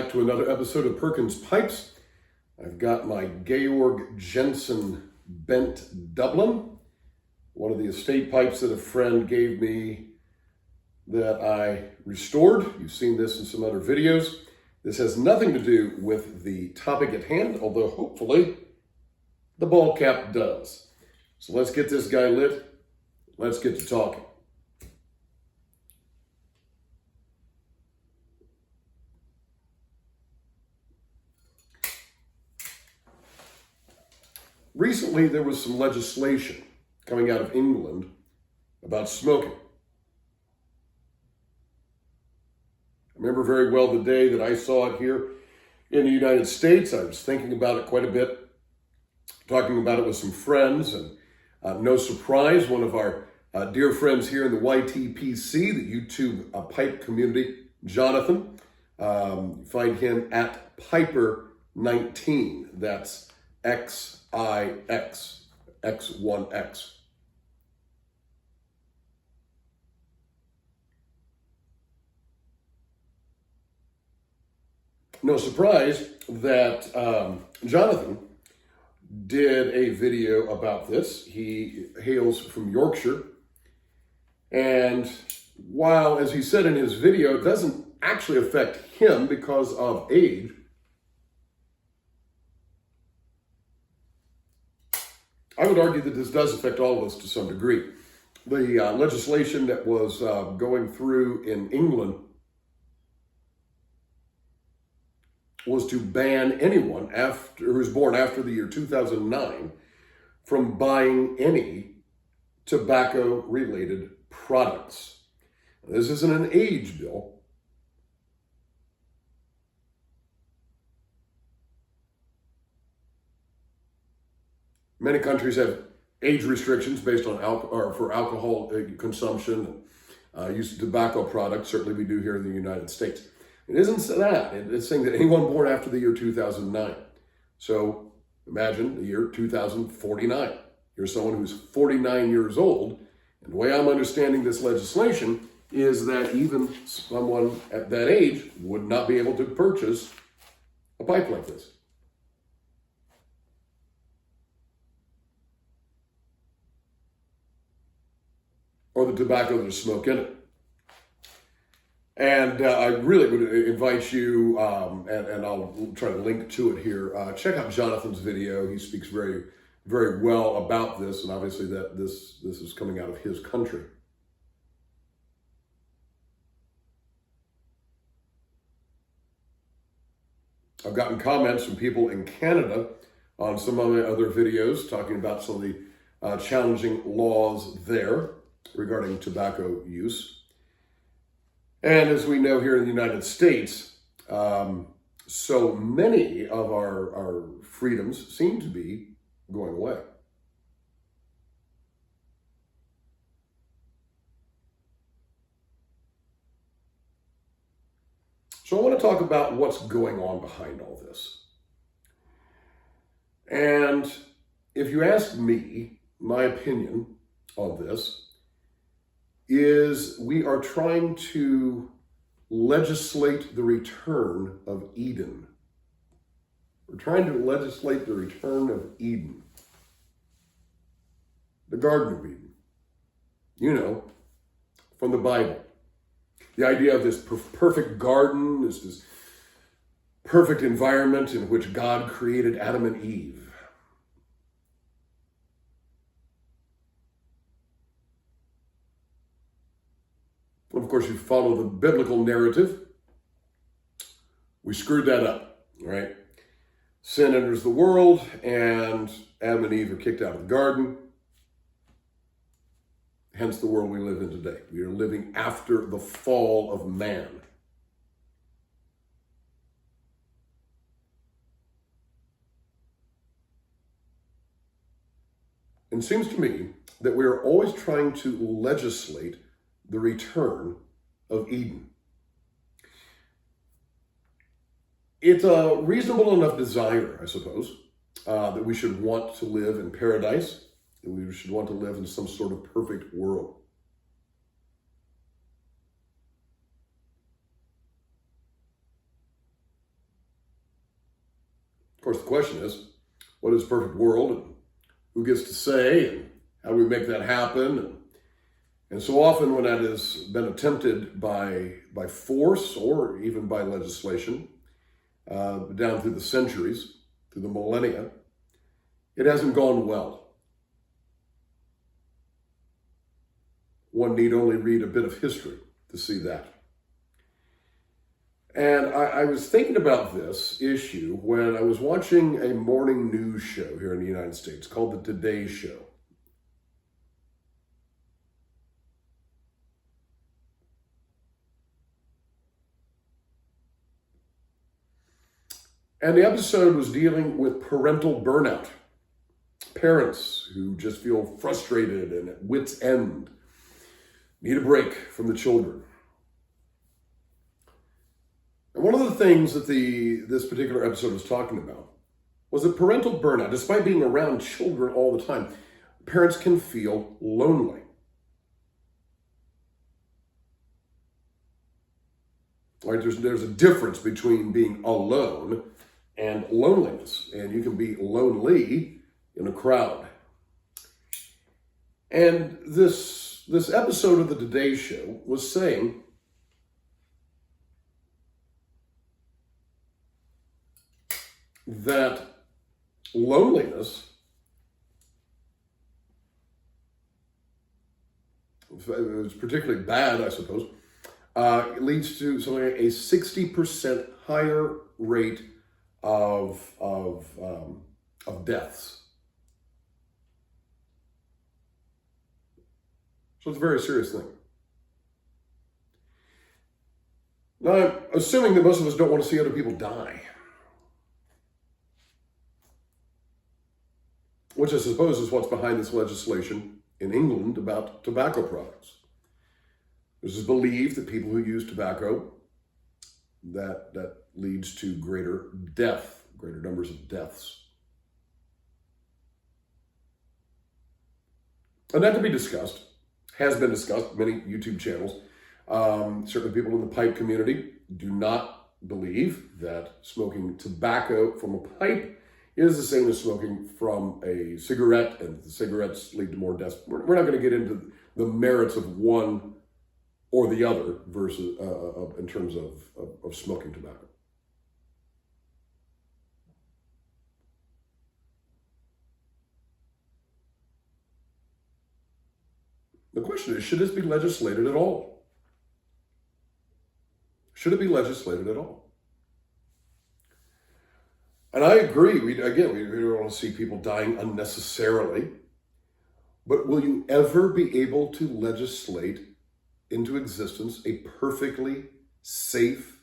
back to another episode of Perkins Pipes. I've got my Georg Jensen bent Dublin, one of the estate pipes that a friend gave me that I restored. You've seen this in some other videos. This has nothing to do with the topic at hand, although hopefully the ball cap does. So let's get this guy lit. Let's get to talking. Recently, there was some legislation coming out of England about smoking. I remember very well the day that I saw it here in the United States. I was thinking about it quite a bit, talking about it with some friends, and no surprise, one of our dear friends here in the YTPC, the YouTube pipe community, Jonathan, find him at Piper19. That's XIX, X1X. No surprise that Jonathan did a video about this. He hails from Yorkshire. And while, as he said in his video, it doesn't actually affect him because of age, I would argue that this does affect all of us to some degree. The legislation that was going through in England was to ban anyone who was born after the year 2009 from buying any tobacco-related products. This isn't an age bill. Many countries have age restrictions based on for alcohol consumption and use of tobacco products. Certainly we do here in the United States. It isn't that. It's saying that anyone born after the year 2009. So imagine the year 2049. You're someone who's 49 years old. And the way I'm understanding this legislation is that even someone at that age would not be able to purchase a pipe like this. Or the tobacco there's smoke in it. And I really would invite you, and I'll try to link to it here, check out Jonathan's video. He speaks very, very well about this, and obviously that this is coming out of his country. I've gotten comments from people in Canada on some of my other videos talking about some of the challenging laws there regarding tobacco use. And as we know here in the United States, so many of our freedoms seem to be going away. So I want to talk about what's going on behind all this. And if you ask me, my opinion on this is we are trying to legislate the return of Eden. We're trying to legislate the return of Eden. The Garden of Eden. You know, from the Bible. The idea of this perfect garden, this perfect environment in which God created Adam and Eve. Of course, you follow the biblical narrative. We screwed that up, right? Sin enters the world, and Adam and Eve are kicked out of the garden. Hence the world we live in today. We are living after the fall of man. And it seems to me that we are always trying to legislate the return of Eden. It's a reasonable enough desire, I suppose, that we should want to live in paradise, that we should want to live in some sort of perfect world. course, the question is, what is perfect world, and who gets to say, and how do we make that happen? And so often when that has been attempted by force or even by legislation, down through the centuries, through the millennia, it hasn't gone well. One need only read a bit of history to see that. And I was thinking about this issue when I was watching a morning news show here in the United States called the Today Show. And the episode was dealing with parental burnout. Parents who just feel frustrated and at wit's end, need a break from the children. And one of the things that this particular episode was talking about was that parental burnout, despite being around children all the time, parents can feel lonely. Right? There's a difference between being alone and loneliness, and you can be lonely in a crowd. And this episode of the Today Show was saying that loneliness, it was particularly bad, I suppose, leads to something like a 60% higher rate of deaths. So it's a very serious thing. Now, I'm assuming that most of us don't want to see other people die, which I suppose is what's behind this legislation in England about tobacco products. This is believed that people who use tobacco, that leads to greater numbers of deaths. And that to be discussed, has been discussed, many YouTube channels. Certainly people in the pipe community do not believe that smoking tobacco from a pipe is the same as smoking from a cigarette, and the cigarettes lead to more deaths. We're not going to get into the merits of one or the other versus in terms of smoking tobacco. The question is, should this be legislated at all? Should it be legislated at all? And I agree, we don't want to see people dying unnecessarily, but will you ever be able to legislate into existence a perfectly safe,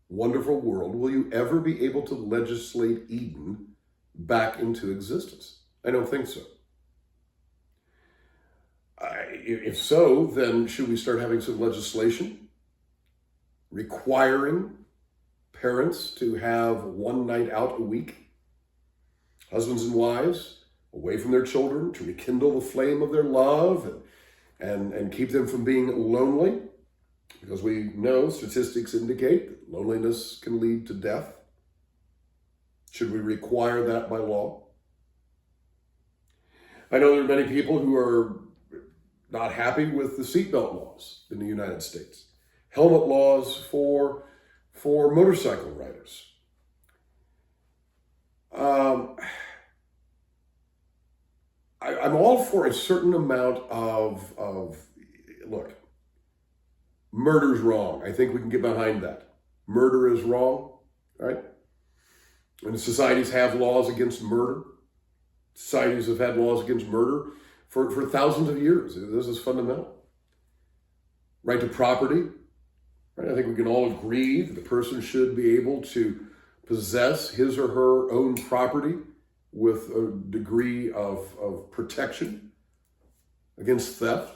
wonderful world? Will you ever be able to legislate Eden back into existence? I don't think so. If so, then should we start having some legislation requiring parents to have one night out a week, husbands and wives away from their children, to rekindle the flame of their love and keep them from being lonely? Because we know statistics indicate that loneliness can lead to death. Should we require that by law? I know there are many people who are not happy with the seatbelt laws in the United States, helmet laws for motorcycle riders. I'm all for a certain amount of look, murder's wrong. I think we can get behind that. Murder is wrong, right? And the societies have laws against murder. Societies have had laws against murder for thousands of years. This is fundamental. Right to property. Right? I think we can all agree that the person should be able to possess his or her own property with a degree of protection against theft.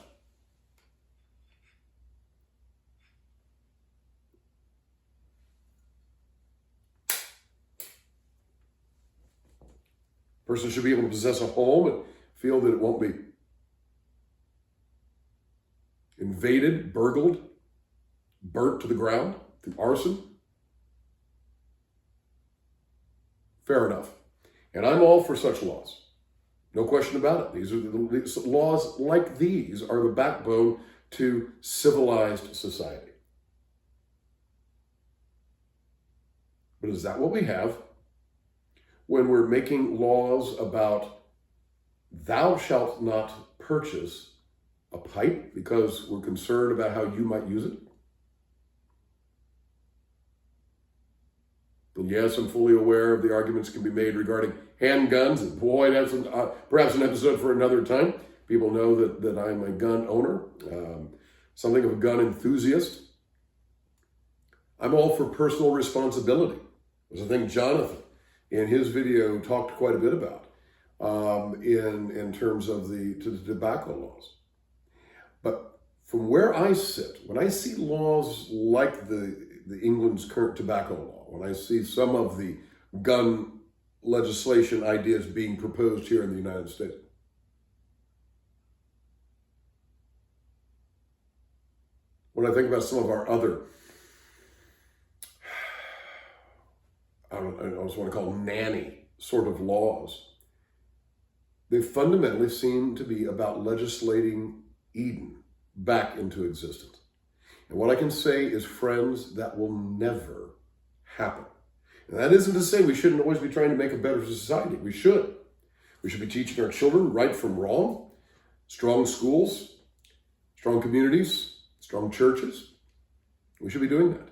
Person should be able to possess a home and feel that it won't be invaded, burgled, burnt to the ground through arson. Fair enough. And I'm all for such laws. No question about it. These laws like these are the backbone to civilized society. But is that what we have when we're making laws about thou shalt not purchase a pipe because we're concerned about how you might use it? And yes, I'm fully aware of the arguments can be made regarding handguns, and boy, that's perhaps an episode for another time. People know that I'm a gun owner, something of a gun enthusiast. I'm all for personal responsibility. It was a thing Jonathan, in his video, talked quite a bit about in terms of the tobacco laws. But from where I sit, when I see laws like the England's current tobacco law, when I see some of the gun legislation ideas being proposed here in the United States, when I think about some of our other, I almost want to call them nanny sort of laws, they fundamentally seem to be about legislating Eden back into existence. And what I can say is, friends, that will never happen. And that isn't to say we shouldn't always be trying to make a better society. We should. We should be teaching our children right from wrong, strong schools, strong communities, strong churches. We should be doing that.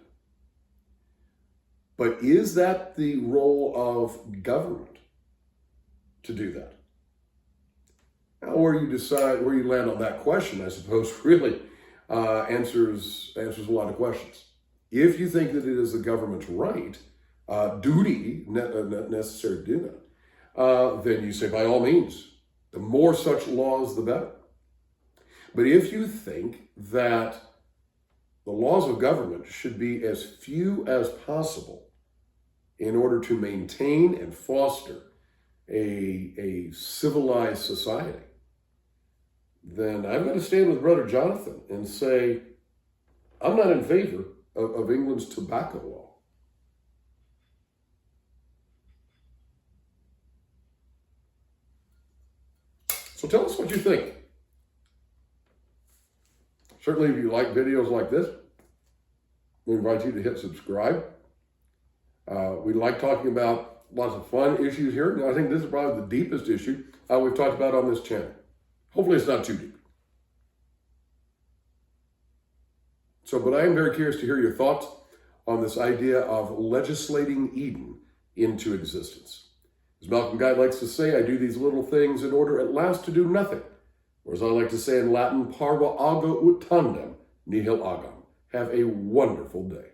But is that the role of government to do that? Now, where you land on that question, I suppose, really answers a lot of questions. If you think that it is the government's right, duty necessary to do that, then you say, by all means, the more such laws, the better. But if you think that the laws of government should be as few as possible in order to maintain and foster a civilized society, then I've got to stand with Brother Jonathan and say, I'm not in favor of England's tobacco law. So tell us what you think. Certainly, if you like videos like this, we invite you to hit subscribe. We like talking about lots of fun issues here. Now, I think this is probably the deepest issue we've talked about on this channel. Hopefully it's not too deep. But I am very curious to hear your thoughts on this idea of legislating Eden into existence. As Malcolm Guite likes to say, I do these little things in order at last to do nothing. Or as I like to say in Latin, Parva ut tandem, nihil agam. Have a wonderful day.